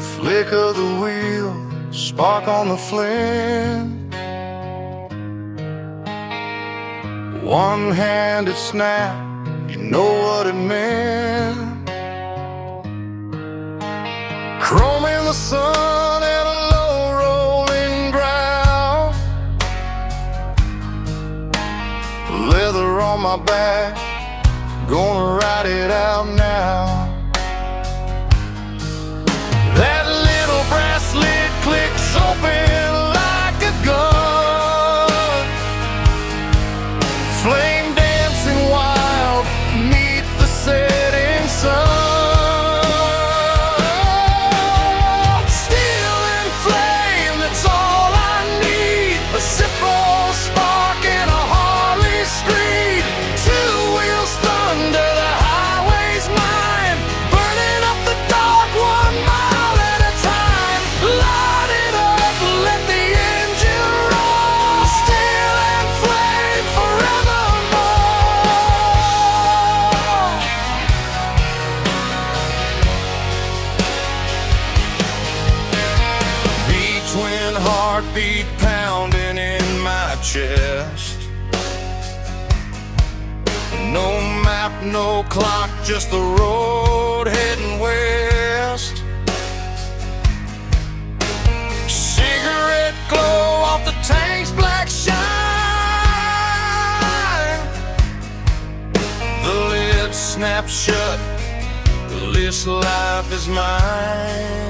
Flick of the wheel, spark on the flame. One-handed snap, you know what it meant. Chrome in the sun and a low rolling ground. Leather on my back, gonna ride it out now. That little bracelet clicks open like a gun. Flame dancing wild beneath the setting sun. Steel and flame, that's all I need. A Zippo spark and a Harley screed. Two wheels thunder, the highway's mine. Burning up the dark 1 mile at a time. Light it up, let the engine roll. Steel and flame forevermore. V-twin heartbeat pounding in my chest. No map, no clock, just the road heading west. Cigarette glow off the tank's black shine. The lid snaps shut, this life is mine.